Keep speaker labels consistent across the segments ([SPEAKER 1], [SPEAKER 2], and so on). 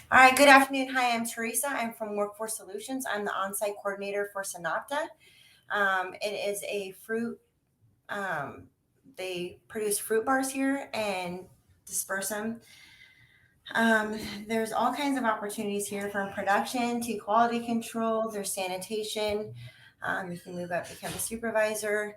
[SPEAKER 1] All right, good afternoon. Hi, I'm Teresa. I'm from WorkForce Solutions. I'm the on-site coordinator for Synopta. It is a fruit, um, they produce fruit bars here and disperse them. Um, there's all kinds of opportunities here from production to quality control. There's sanitation. You can move up, become a supervisor.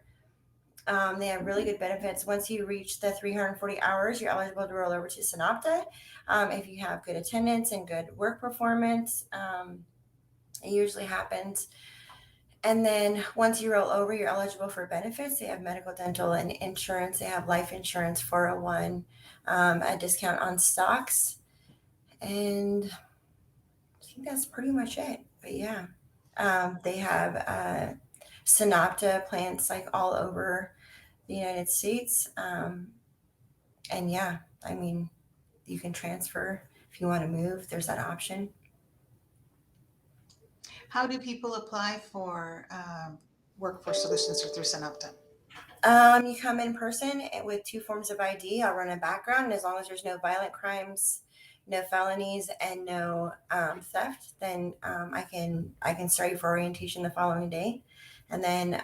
[SPEAKER 1] They have really good benefits. Once you reach the 340 hours, you're eligible to roll over to Synopta. If you have good attendance and good work performance, it usually happens. And then once you roll over, you're eligible for benefits. They have medical, dental, and insurance. They have life insurance, 401, a discount on stocks. And I think that's pretty much it. But yeah, they have Synopta plants like all over the United States. And yeah, I mean, you can transfer if you want to move. There's that option.
[SPEAKER 2] How do people apply for workforce solutions through Synapta?
[SPEAKER 1] You come in person with two forms of ID. I'll run a background, and as long as there's no violent crimes, no felonies, and no theft, then I can start you for orientation the following day. And then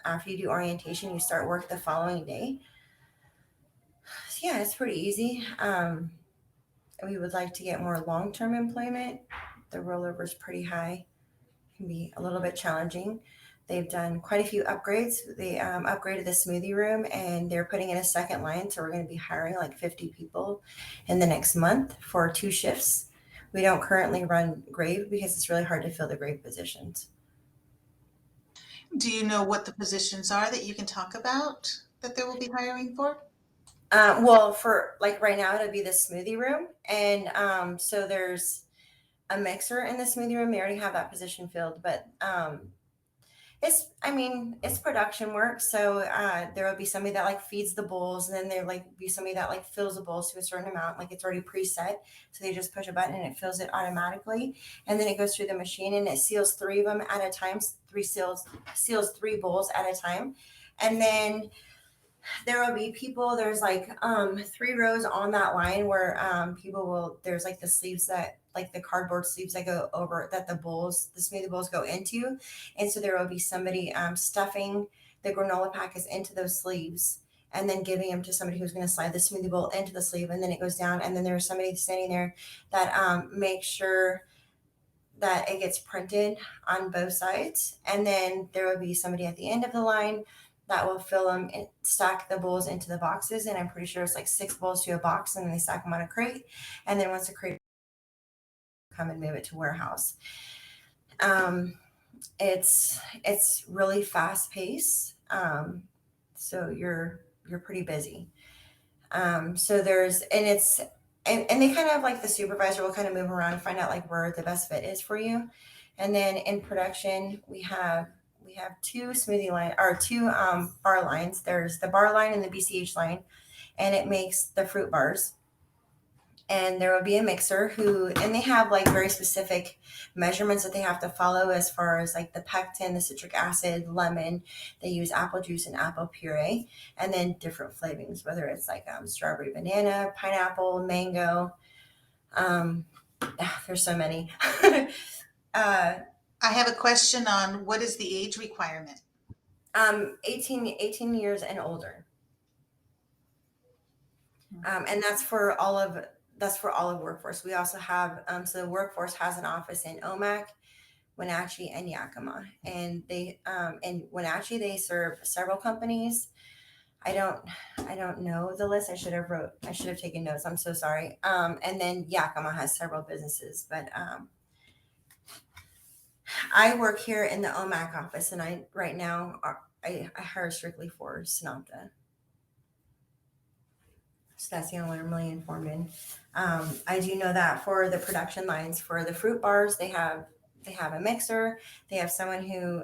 [SPEAKER 1] after you do orientation, you start work the following day. So yeah, it's pretty easy. We would like to get more long-term employment. The rollover is pretty high, can be a little bit challenging. They've done quite a few upgrades. They upgraded the smoothie room and they're putting in a second line. So we're going to be hiring like 50 people in the next month for two shifts. We don't currently run grave because it's really hard to fill the grave positions.
[SPEAKER 2] Do you know what the positions are that you can talk about that they will be hiring for?
[SPEAKER 1] Well, for like right now, it'll be the smoothie room. And so there's a mixer in the smoothie room. They already have that position filled, but I mean, it's production work. So there will be somebody that like feeds the bowls, and then there like be somebody that like fills the bowls to a certain amount. Like it's already preset, so they just push a button and it fills it automatically, and then it goes through the machine and it seals three of them at a time. Three seals three bowls at a time, and then there will be people. There's like three rows on that line where people will. There's like the sleeves that like the cardboard sleeves that go over that the smoothie bowls go into, and so there will be somebody stuffing the granola packets into those sleeves. And then giving them to somebody who's going to slide the smoothie bowl into the sleeve, and then it goes down. And then there's somebody standing there that makes sure that it gets printed on both sides. And then there will be somebody at the end of the line that will fill them and stack the bowls into the boxes. And I'm pretty sure it's like six bowls to a box, and then they stack them on a crate. And then once the crate come and move it to warehouse. Um, it's really fast paced. So you're pretty busy. So there's and it's and they kind of like the supervisor will kind of move around and find out like where the best fit is for you. And then in production, we have two smoothie line or two bar lines. There's the bar line and the BCH line, and it makes the fruit bars. And there will be a mixer who and they have like very specific measurements that they have to follow as far as like the pectin, the citric acid, lemon. They use apple juice and apple puree, and then different flavorings, whether it's like strawberry, banana, pineapple, mango. um, there's so many. uh,
[SPEAKER 2] I have a question on what is the age requirement?
[SPEAKER 1] 18 years and older. And that's for all of workforce. We also have so workforce has an office in Omak, Wenatchee, and Yakima, and they in Wenatchee they serve several companies. I don't I don't know the list. I should have taken notes. I'm so sorry. And then Yakima has several businesses, but I work here in the Omak office, and I right now I hire strictly for Synopta. So that's the only one I'm really informed in. I do know that for the production lines for the fruit bars, they have a mixer. They have someone who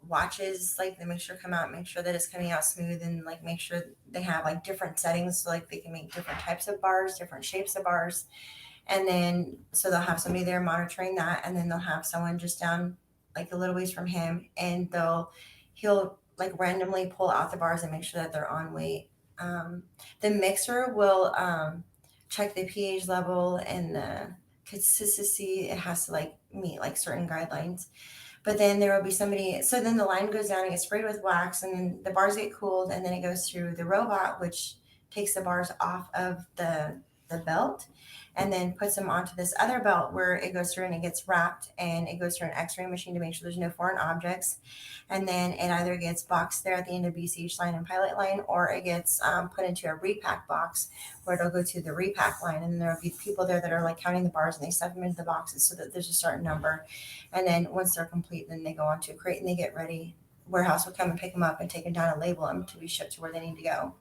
[SPEAKER 1] watches like the mixture come out, make sure that it's coming out smooth, and like make sure they have like different settings so like they can make different types of bars, different shapes of bars. And then so they'll have somebody there monitoring that, and then they'll have someone just down like a little ways from him, and he'll like randomly pull out the bars and make sure that they're on weight. The mixer will check the pH level and the consistency. It has to like meet like certain guidelines. But then there will be somebody, so then the line goes down and gets sprayed with wax, and then the bars get cooled, and then it goes through the robot, which takes the bars off of the belt and then puts them onto this other belt where it goes through and it gets wrapped, and it goes through an x-ray machine to make sure there's no foreign objects. And then it either gets boxed there at the end of BCH line and pilot line, or it gets put into a repack box where it'll go to the repack line. And then there'll be people there that are like counting the bars, and they stuff them into the boxes so that there's a certain number. And then once they're complete, then they go onto a crate and they get ready. Warehouse will come and pick them up and take them down and label them to be shipped to where they need to go.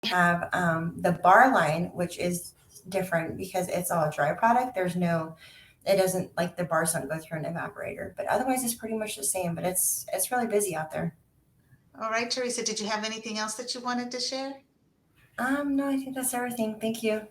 [SPEAKER 1] Have the bar line, which is different because it's all dry product. There's no, it doesn't like the bars don't go through an evaporator, but otherwise it's pretty much the same. But it's really busy out there.
[SPEAKER 2] All right, Teresa, did you have anything else that you wanted to share?
[SPEAKER 1] No, I think that's everything. Thank you.